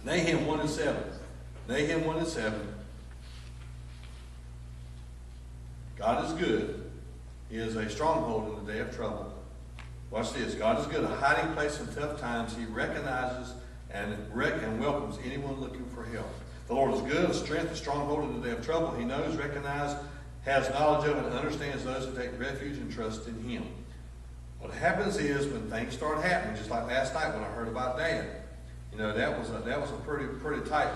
Nahum 1 and 7. Nahum 1 and 7. God is good. He is a stronghold in the day of trouble. Watch this. God is good, a hiding place in tough times. He recognizes and welcomes anyone looking for help. The Lord is good, a strength, a stronghold in the day of trouble. He knows, recognizes, has knowledge of, and understands those who take refuge and trust in Him. What happens is when things start happening, just like last night when I heard about Dad, that was a pretty tight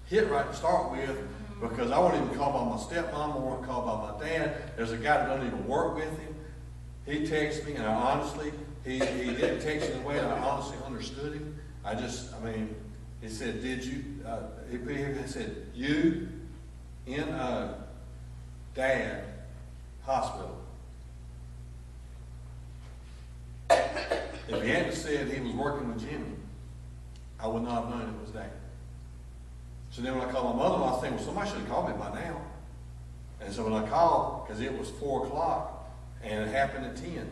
hit right to start with, because I wasn't even called by my stepmom, I wasn't called by my dad. There's a guy that doesn't even work with him. He texted me, and he didn't text in a way that I honestly understood him. He said, did you, he said, you in Dad hospital. If he hadn't said he was working with Jimmy, I would not have known it was Dad. So then when I called my mother-in-law, I was thinking, well, somebody should have called me by now. And so when I called, because it was 4 o'clock, and it happened at 10.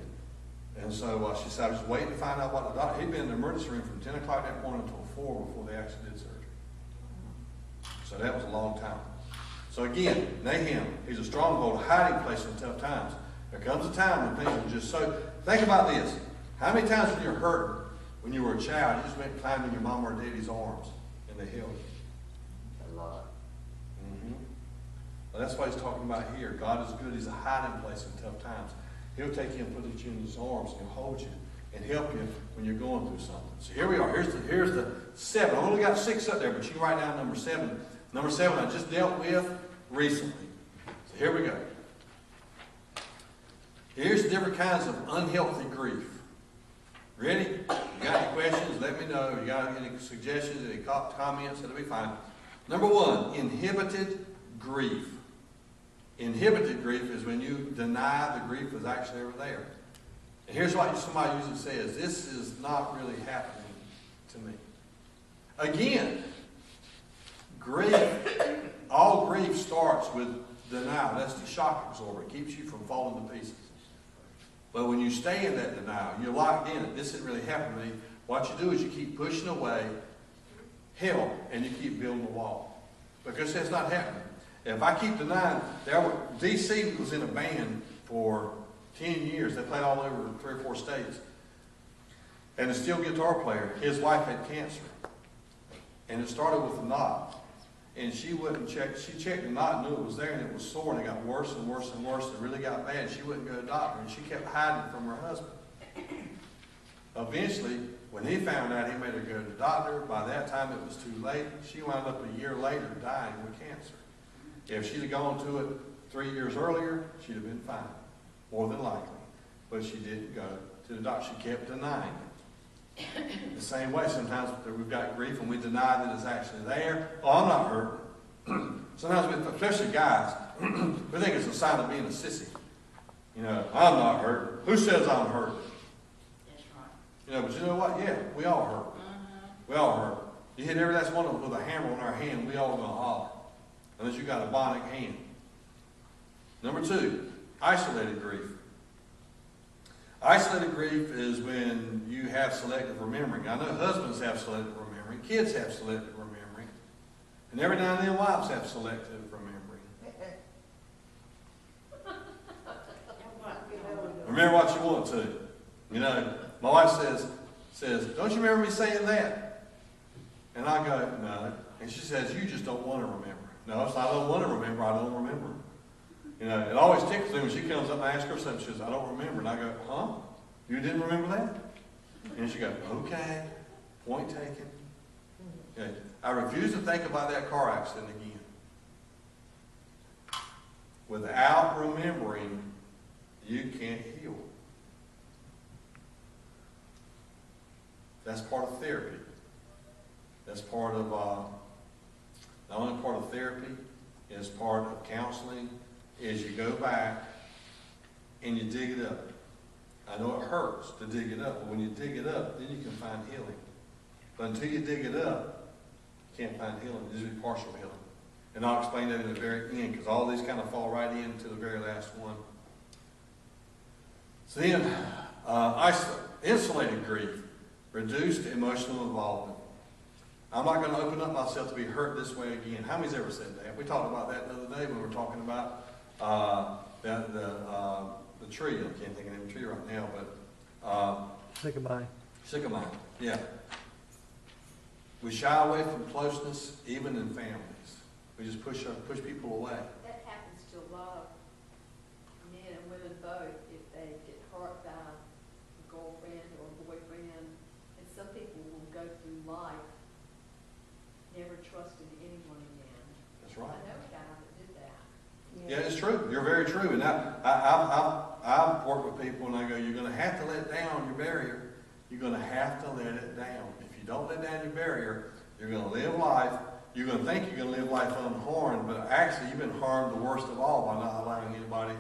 And so she said, I was just waiting to find out what the doctor, he'd been in the emergency room from 10 o'clock that morning until 4 before they actually did surgery. So that was a long time. So again, Nahum, he's a stronghold, a hiding place in tough times. There comes a time when things are just so, think about this. How many times when you're hurting, when you were a child, you just went and climbed in your mom or daddy's arms and they held you? A lot. Well, that's what he's talking about here. God is good. He's a hiding place in tough times. He'll take you and put you in his arms and he'll hold you and help you when you're going through something. So here we are. Here's the 7. I only got 6 up there, but you can write down number 7. Number 7 I just dealt with recently. So here we go. Here's the different kinds of unhealthy grief. Ready? You got any questions? Let me know. You got any suggestions, any comments? That'll be fine. Number 1, inhibited grief. Inhibited grief is when you deny the grief is actually ever there. And here's what somebody usually says, this is not really happening to me. Again, grief, all grief starts with denial. That's the shock absorber. It keeps you from falling to pieces. But when you stay in that denial, you're locked in it. This didn't really happen to me. What you do is you keep pushing away help and you keep building a wall. Because that's not happening. If I keep denying, DC was in a band for 10 years. They played all over 3 or 4 states. And the steel guitar player, his wife had cancer. And it started with a knot. And she wouldn't check. She checked the knot, knew it was there, and it was sore, and it got worse and worse and worse. It really got bad. She wouldn't go to the doctor, and she kept hiding from her husband. Eventually, when he found out, he made her go to the doctor. By that time, it was too late. She wound up a year later dying with cancer. If she'd have gone to it 3 years earlier, she'd have been fine, more than likely. But she didn't go to the doctor. She kept denying it. The same way, sometimes we've got grief and we deny that it's actually there. Oh, I'm not hurting. Sometimes, especially guys, we think it's a sign of being a sissy. I'm not hurting. Who says I'm hurting? That's right. But you know what? Yeah, we all hurt. We all hurt. You hit every last one of us with a hammer on our hand, we all gonna holler. Unless you got a bionic hand. Number 2, isolated grief. Isolated grief is when you have selective remembering. I know husbands have selective remembering, kids have selective remembering, and every now and then wives have selective remembering. Remember what you want to. My wife says, don't you remember me saying that? And I go, no. And she says, you just don't want to remember. No, it's not I don't want to remember, I don't remember. It always tickles me when she comes up and I ask her something. She says, I don't remember. And I go, huh? You didn't remember that? And she goes, okay. Point taken. Okay. I refuse to think about that car accident again. Without remembering, you can't heal. That's part of therapy. That's part of, not only part of therapy, it's part of counseling, is you go back and you dig it up. I know it hurts to dig it up, but when you dig it up, then you can find healing. But until you dig it up, you can't find healing. It's just partial healing. And I'll explain that in the very end, because all these kind of fall right into the very last one. So then, insulated grief, reduced emotional involvement. I'm not gonna open up myself to be hurt this way again. How many's ever said that? We talked about that the other day when we were talking about, the tree. I can't think of any tree right now, but, sycamore, yeah. We shy away from closeness, even in families. We just push people away. That happens to a lot of men and women both, if they get hurt by a girlfriend or a boyfriend. And some people will go through life never trusting anyone again. That's right. I know a guy that did that. Yeah, it's true. You're very true. And I've worked with people and I go, you're going to have to let down your barrier. You're going to have to let it down. If you don't let down your barrier, you're going to live life. You're going to think you're going to live life unharmed, but actually you've been harmed the worst of all by not allowing anybody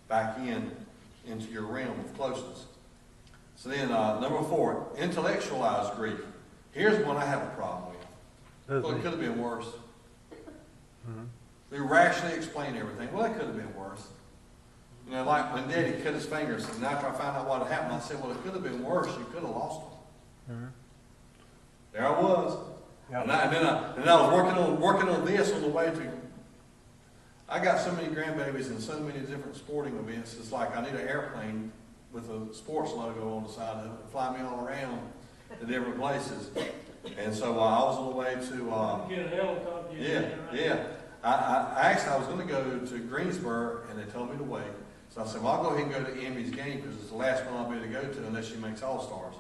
back into your realm of closeness. So then, number 4, intellectualized grief. Here's one I have a problem with. Well, it could have been worse. We rationally explain everything. Well, it could have been worse. You know, like when Daddy cut his fingers, and after I found out what had happened, I said, well, it could have been worse. You could have lost them. There I was. Yep. And then I was working on this on the way to. I got so many grandbabies and so many different sporting events. It's like I need an airplane with a sports logo on the side of it to fly me all around to different places. And so I was on the way to. Get a helicopter. Yeah. I was going to go to Greensboro, and they told me to wait. So I said, well, I'll go ahead and go to Emmy's game because it's the last one I'll be able to go to unless she makes All-Stars.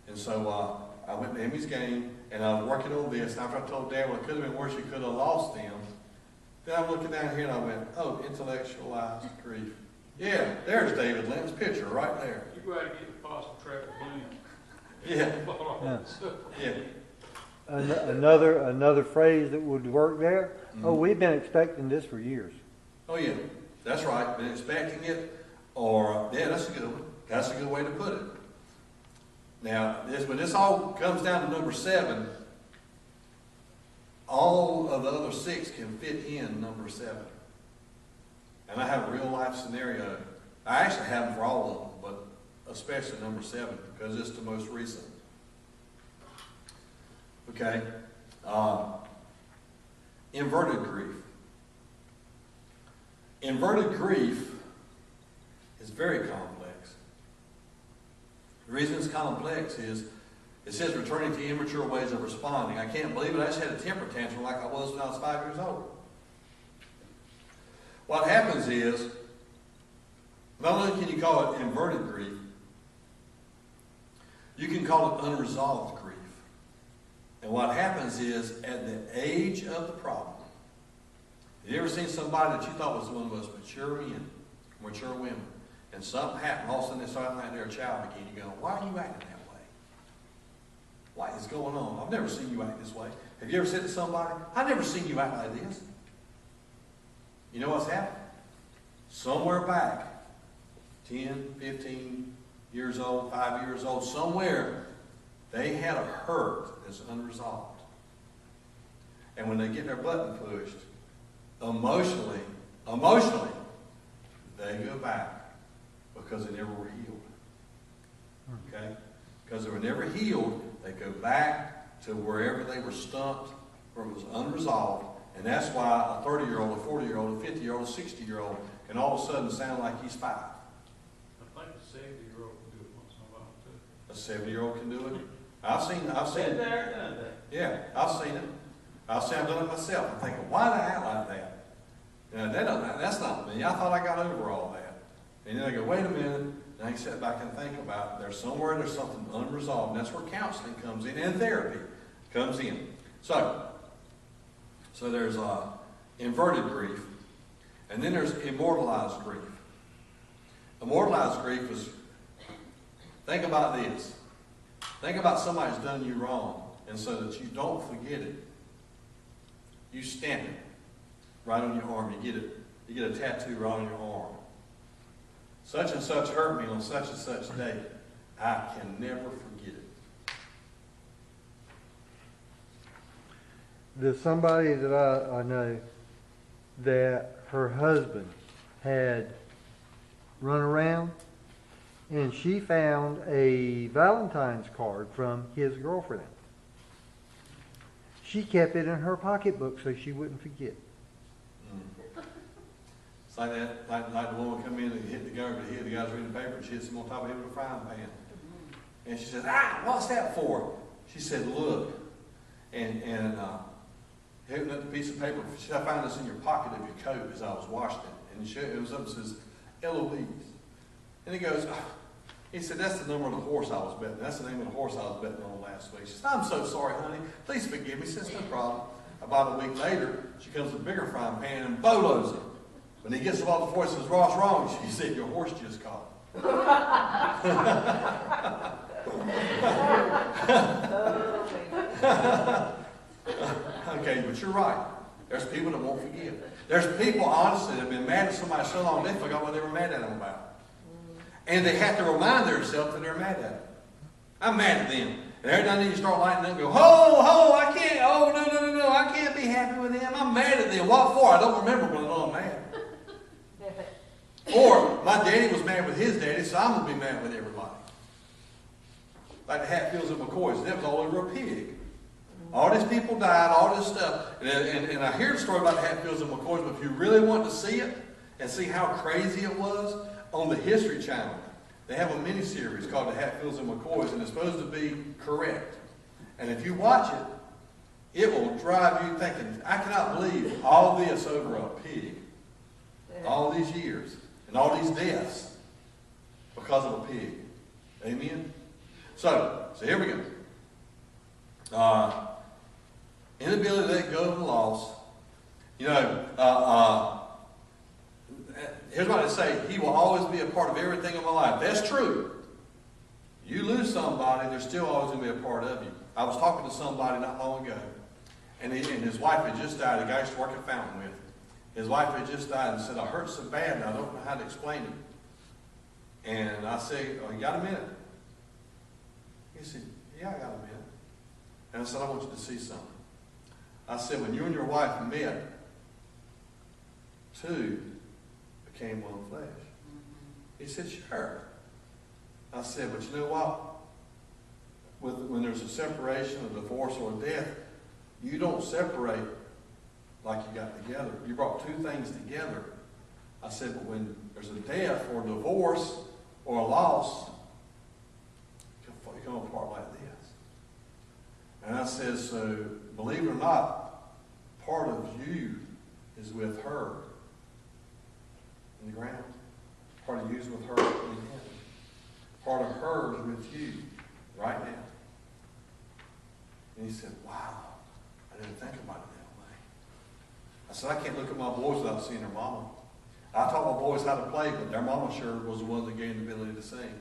And so I went to Emmy's game, and I was working on this. And after I told Dad, well, it could have been worse, you could have lost them. Then I'm looking down here, and I went, oh, intellectualized grief. Yeah, there's David Linton's picture right there. You got to get the possible traffic blue. Yeah. Another phrase that would work there. Mm-hmm. Oh, we've been expecting this for years. Oh yeah, that's right. Been expecting it, or yeah, that's a good one. That's a good way to put it. Now, when this all comes down to number 7, all of the other 6 can fit in number 7. And I have a real life scenario. I actually have them for all of them, but especially number 7 because it's the most recent. Okay, inverted grief. Inverted grief is very complex. The reason it's complex is it says returning to immature ways of responding. I can't believe it. I just had a temper tantrum like I was when I was 5 years old. What happens is, not only can you call it inverted grief, you can call it unresolved grief. And what happens is, at the age of the problem, have you ever seen somebody that you thought was one of the most mature men, mature women, and something happened, all of a sudden they start acting like they're a child again? You go, why are you acting that way? What is going on? I've never seen you act this way. Have you ever said to somebody, I've never seen you act like this? You know what's happened? Somewhere back, 10, 15 years old, 5 years old, somewhere, they had a hurt that's unresolved. And when they get their button pushed, emotionally, they go back because they never were healed. Okay? Because they were never healed, they go back to wherever they were stumped, where it was unresolved. And that's why a 30-year-old, a 40-year-old, a 50-year-old, a 60-year-old can all of a sudden sound like he's 5. I think a 70-year-old can do it once in a while, too. A 70-year-old can do it? I've seen Been there, done that. Yeah, I've seen it. I've done it myself. I'm thinking, why did I act like that? You know, that's not me. I thought I got over all that. And then I go, wait a minute. And I sit back and think about it. There's something unresolved. And that's where counseling comes in and therapy comes in. So there's inverted grief. And then there's immortalized grief. Immortalized grief is, think about this. Think about somebody's done you wrong, and so that you don't forget it, you stamp it right on your arm. You get a tattoo right on your arm. Such and such hurt me on such and such day. I can never forget it. There's somebody that I know that her husband had run around, and she found a Valentine's card from his girlfriend. She kept it in her pocketbook so she wouldn't forget. It's like that, like the woman come in and hit the guy over the head, the guy's reading the paper, and she hits him on top of the head with a frying pan. And she says, what's that for? She said, look. And holding up the piece of paper, she said, I found this in your pocket of your coat as I was washing it. And it was up and says, Eloise. And he goes, he said, that's the number of the horse I was betting. That's the name of the horse I was betting on last week. She said, I'm so sorry, honey. Please forgive me. She said, no problem. About a week later, she comes with a bigger frying pan and bolos it. When he gets above the floor, he says, what's wrong? She said, your horse just caught. Okay, but you're right. There's people that won't forgive. There's people, honestly, that have been mad at somebody so long, they forgot what they were mad at them about. And they have to remind themselves that they're mad at them. I'm mad at them. And every now and then you start lighting up and go, ho, I can't, no, I can't be happy with them. I'm mad at them. What for? I don't remember, but I know I'm mad. Or, my daddy was mad with his daddy, so I'm going to be mad with everybody. Like the Hatfields and McCoys, that was all over a pig. All these people died, all this stuff. And I hear the story about the Hatfields and McCoys, but if you really want to see it and see how crazy it was, on the History Channel, they have a mini-series called the Hatfields and McCoys, and it's supposed to be correct. And if you watch it, it will drive you thinking, I cannot believe all this over a pig. All these years. And all these deaths because of a pig. Amen? So here we go. Inability to let go of the loss. You know, here's what I say. He will always be a part of everything in my life. That's true. You lose somebody, they're still always going to be a part of you. I was talking to somebody not long ago, and his wife had just died. The guy I used to work at Fountain with. His wife had just died and said, I hurt so bad and I don't know how to explain it. And I said, oh, you got a minute? He said, yeah, I got a minute. And I said, I want you to see something. I said, when you and your wife met, two became one flesh. He said, sure. I said, but you know what? When there's a separation, a divorce, or a death, you don't separate like you got together. You brought two things together. I said, but when there's a death or a divorce or a loss, you come apart like this. And I said, so believe it or not, part of you is with her in the ground. Part of you is with her in heaven. Part of her is with you right now. And he said, wow, I didn't think about it that way. I said, I can't look at my boys without seeing their mama. I taught my boys how to play, but their mama sure was the one that gave them the ability to sing.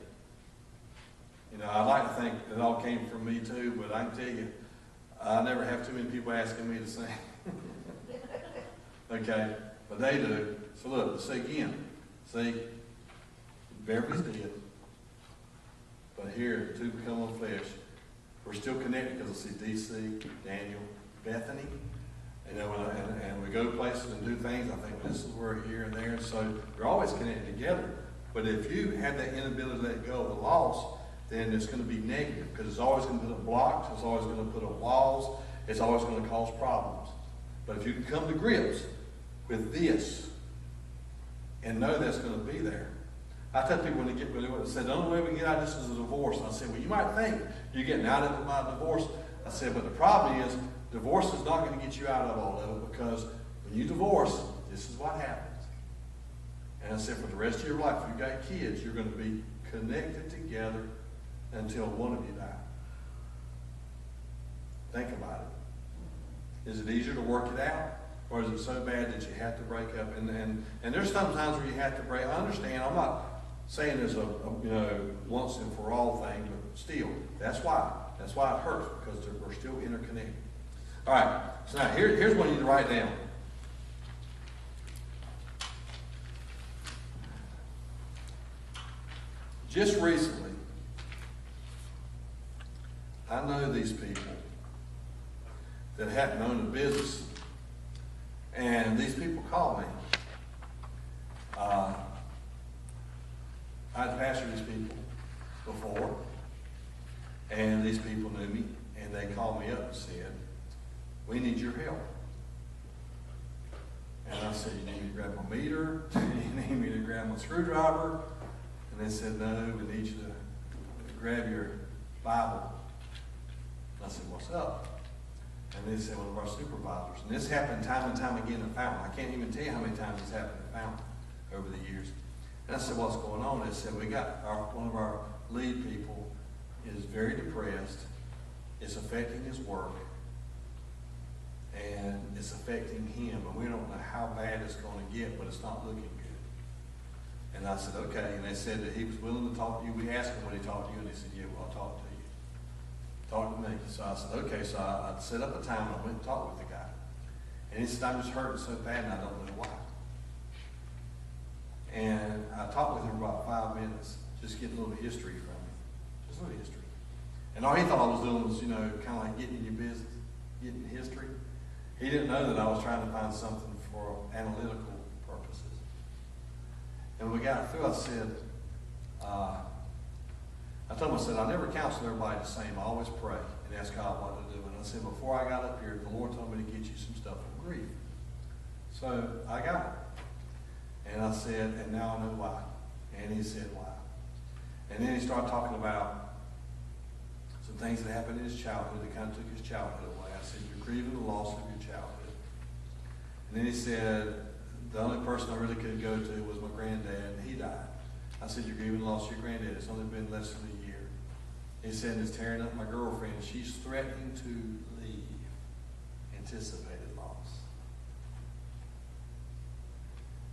You know, I like to think it all came from me too, but I can tell you, I never have too many people asking me to sing. Okay, but they do. So look, let's say again. See, Beverly's dead, but here, the two become one flesh. We're still connected because I see DC, Daniel, Bethany, you know, and we go places and do things. I think this is where here and there. So we're always connected together. But if you have that inability to let go of the loss, then it's going to be negative because it's always going to put up blocks. It's always going to put up walls. It's always going to cause problems. But if you can come to grips with this and know that's going to be there. I tell people when they get really what they said, the only way we can get out of this is a divorce. And I said, well, you might think you're getting out of it by a divorce. I said, but the problem is divorce is not going to get you out of all of it because when you divorce, this is what happens. And I said, for the rest of your life, if you've got kids, you're going to be connected together until one of you die. Think about it. Is it easier to work it out? Or is it so bad that you have to break up? And there's some times where you have to break. I understand. I'm not saying there's a once and for all thing, but still, that's why. That's why it hurts, because we're still interconnected. All right. So now here's what you need to write down. Just recently, I know these people that hadn't owned a business. And these people call me. I'd pastored these people before, and these people knew me, and they called me up and said, we need your help. And I said, you need me to grab my meter? You need me to grab my screwdriver? And they said, no, we need you to grab your Bible. And I said, what's up? And they said, one of our supervisors. And this happened time and time again at Fountain. I can't even tell you how many times this happened at Fountain over the years. And I said, what's going on? They said, we got one of our lead people is very depressed. It's affecting his work. And it's affecting him. And we don't know how bad it's going to get, but it's not looking good. And I said, okay. And they said that he was willing to talk to you. We asked him when he talked to you, and he said, yeah, well, I'll talk to you. Talk to me. So I said, okay. So I set up a time, and I went and talked with the guy. And he said, I'm just hurting so bad, and I don't know why. And I talked with him for about 5 minutes, just getting a little history from him. Just a little history. And all he thought I was doing was, kind of like getting in your business, getting history. He didn't know that I was trying to find something for analytical purposes. And when we got through, I said, I told him, I said, I never counsel everybody the same. I always pray and ask God what to do. And I said, before I got up here, the Lord told me to get you some stuff on grief. So I got it. And I said, and now I know why. And he said, why? And then he started talking about some things that happened in his childhood that kind of took his childhood away. I said, you're grieving the loss of your childhood. And then he said, the only person I really could go to was my granddad, and he died. I said, you're grieving the loss of your granddad. It's only been less than a year. He said, it's tearing up my girlfriend. She's threatening to leave. Anticipated loss.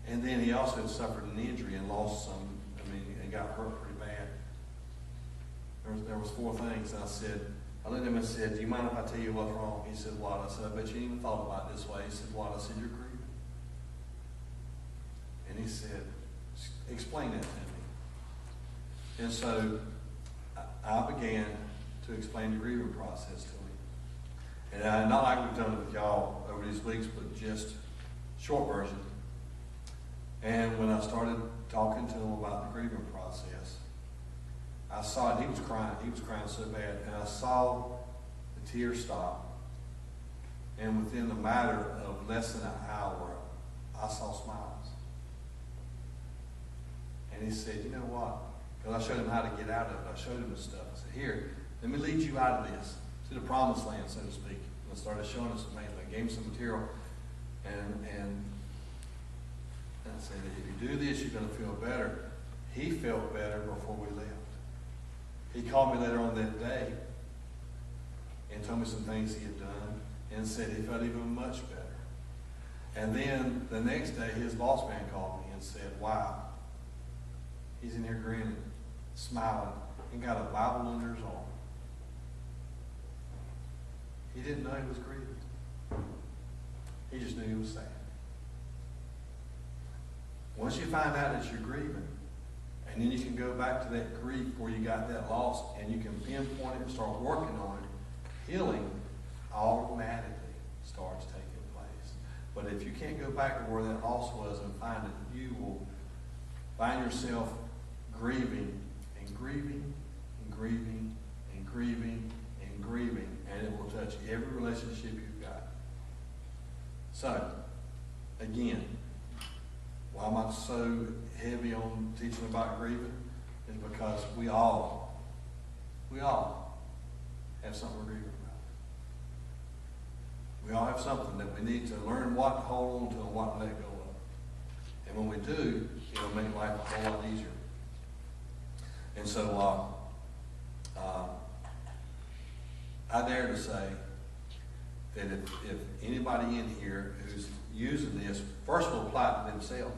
And then he also suffered an injury and lost some, and got hurt pretty bad. There was 4 things. And I looked at him and said, do you mind if I tell you what's wrong? He said, what? I said, I bet you even thought about it this way. He said, what? I said, you're grieving. And he said, explain that to me. And so I began to explain the grieving process to him. And not like we've done it with y'all over these weeks, but just short version. And when I started talking to him about the grieving process, I saw it. He was crying. He was crying so bad. And I saw the tears stop. And within the matter of less than an hour, I saw smiles. And he said, you know what? Because I showed him how to get out of it. I showed him the stuff. I said, here, let me lead you out of this, to the promised land, so to speak. And I started showing us some things. I gave him some material. And I said, if you do this, you're going to feel better. He felt better before we left. He called me later on that day and told me some things he had done and said he felt even much better. And then the next day, his boss man called me and said, wow, he's in here grinning, smiling, and got a Bible under his arm. He didn't know he was grieving. He just knew he was sad. Once you find out that you're grieving, and then you can go back to that grief where you got that loss, and you can pinpoint it and start working on it, healing automatically starts taking place. But if you can't go back to where that loss was and find it, you will find yourself grieving and grieving and grieving and grieving and grieving, and it will touch every relationship you've got. So, again, why am I so heavy on teaching about grieving? Is because we all have something we're grieving about. We all have something that we need to learn what to hold on to and what to let go of. And when we do, it'll make life a whole lot easier. And so, I dare to say that if anybody in here who's using this, first will apply it to themselves.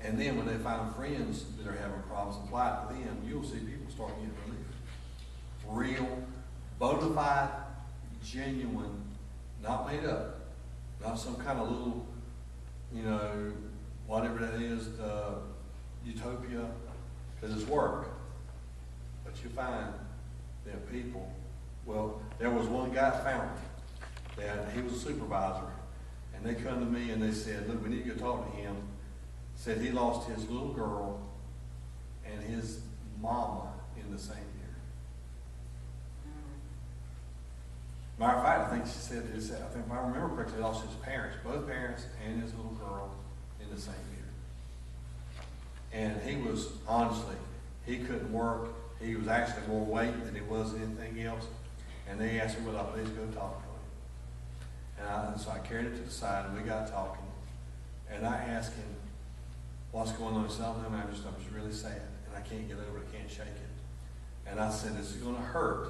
And then when they find friends that are having problems, apply it to them, you'll see people start getting relief. Real, bona fide, genuine, not made up. Not some kind of little, whatever that is, utopia, because it's work. But you find that people, well, there was one guy at Fountain that he was a supervisor, and they come to me and they said, look, we need to go talk to him. Said he lost his little girl and his mama in the same year. Matter of fact, I think she said, I think if I remember correctly, he lost his parents, both parents and his little girl in the same year. And he was, honestly, he couldn't work. He was actually more weight than he was anything else. And they asked me, would I please go talk to him? And so I carried it to the side, and we got talking. And I asked him, what's going on? He said, I'm just really sad, and I can't get over it, I can't shake it. And I said, this is going to hurt,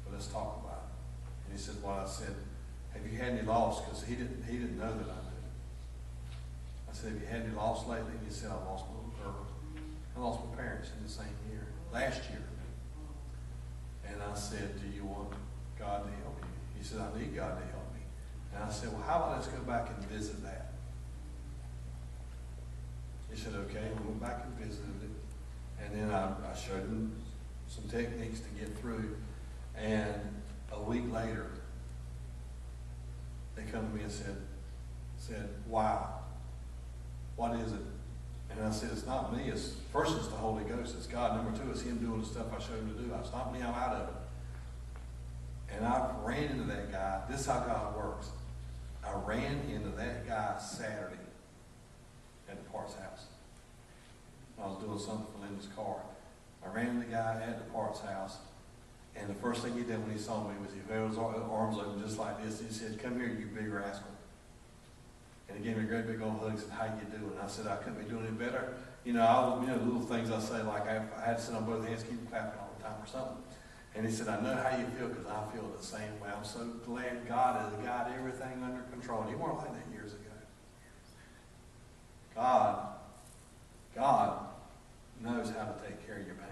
but let's talk about it. And he said, well, I said, have you had any loss? Because he didn't know that I knew. I said, have you had any loss lately? And he said, I lost my little girl. I lost my parents in the same year, last year. And I said, do you want God to help you? He said, I need God to help me. And I said, well, how about let's go back and visit that? He said, okay. We went back and visited it. And then I showed him some techniques to get through. And a week later, they come to me and said, wow, what is it? And I said, it's not me. First, it's the Holy Ghost. It's God. Number two, it's him doing the stuff I showed him to do. It's not me. I'm out of it. And I ran into that guy. This is how God works. I ran into that guy Saturday at the parts house. I was doing something for Linton's car. I ran into the guy at the parts house. And the first thing he did when he saw me was he held his arms open just like this. He said, come here, you big rascal. And he gave me a great big old hug and said, how you doing? I said, I couldn't be doing any better. Little things I say, like I had to sit on both hands, keep clapping all the time or something. And he said, I know how you feel because I feel the same way. I'm so glad God has got everything under control. And he weren't like that years ago. God knows how to take care of your pain.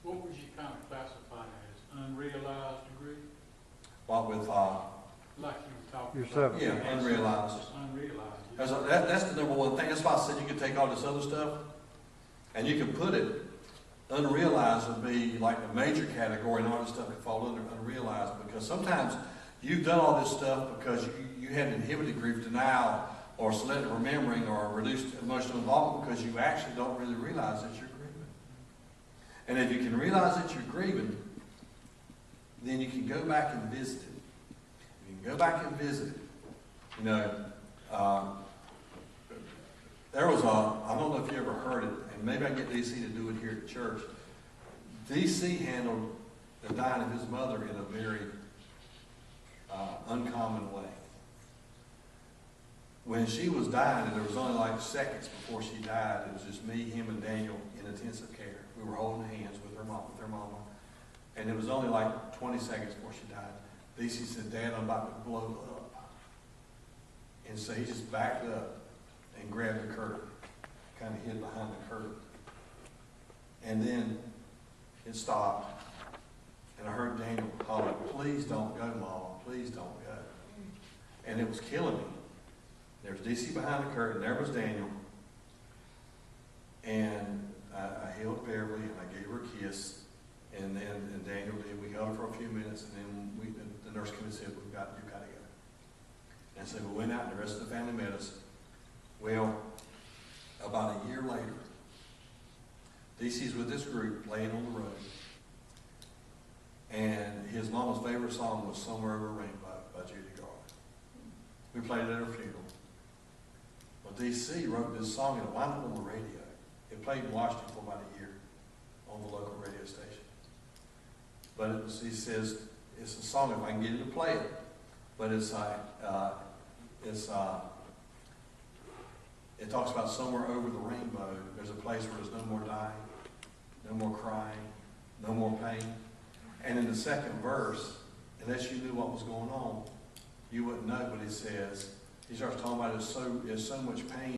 What would you kind of classify as unrealized grief? What with Like you were talking Yourself. about. Yeah, unrealized. Just unrealized. That's the number one thing. That's why I said you could take all this other stuff and you can put it, unrealized would be like the major category, and all this stuff could fall under unrealized, because sometimes you've done all this stuff because you had inhibited grief, denial, or selective remembering, or reduced emotional involvement because you actually don't really realize that you're grieving. And if you can realize that you're grieving, then you can go back and visit it. You can go back and visit it. There was I don't know if you ever heard it, and maybe I can get DC to do it here at church. DC handled the dying of his mother in a very uncommon way. When she was dying, and there was only like seconds before she died, it was just me, him, and Daniel in intensive care. We were holding hands with her mama. And it was only like 20 seconds before she died. DC said, Dad, I'm about to blow up. And so he just backed up and grabbed the curtain, kind of hid behind the curtain. And then it stopped. And I heard Daniel holler, please don't go, Mama, please don't go. And it was killing me. There was DC behind the curtain, there was Daniel. And I held Beverly and I gave her a kiss. And Daniel did. We held her for a few minutes, and then the nurse came and said, you've got to go. And so we went out, and the rest of the family met us. Well, about a year later, DC's with this group laying on the road. And his mama's favorite song was Somewhere Over a Rainbow by Judy Garland. We played it at her funeral. Well, DC wrote this song, and it wound up on the radio. It played in Washington for about a year on the local radio station. But he says, it's a song, if I can get him to play it, but it talks about somewhere over the rainbow, there's a place where there's no more dying, no more crying, no more pain. And in the second verse, unless you knew what was going on, you wouldn't know what he says. He starts talking about there's so much pain